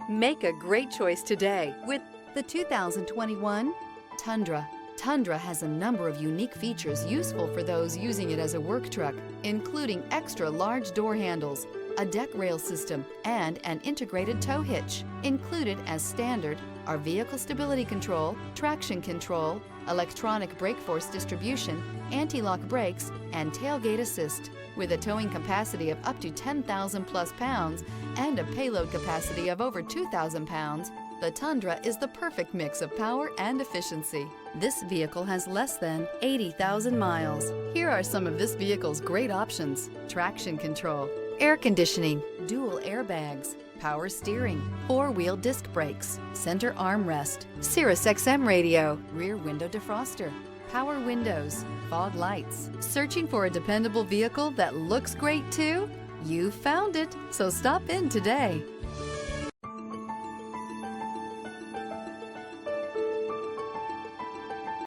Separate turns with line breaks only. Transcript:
Make a great choice today with the 2021 Tundra. Tundra has a number of unique features useful for those using it as a work truck, including extra large door handles, a deck rail system, and an integrated tow hitch. Included as standard are vehicle stability control, traction control, electronic brake force distribution, anti-lock brakes, and tailgate assist. With a towing capacity of up to 10,000 plus pounds and a payload capacity of over 2,000 pounds, the Tundra is the perfect mix of power and efficiency. This vehicle has less than 80,000 miles. Here are some of this vehicle's great options: traction control, air conditioning, dual airbags, power steering, four-wheel disc brakes, center armrest, Sirius XM radio, rear window defroster, power windows, fog lights. Searching for a dependable vehicle that looks great too? You found it, so stop in today.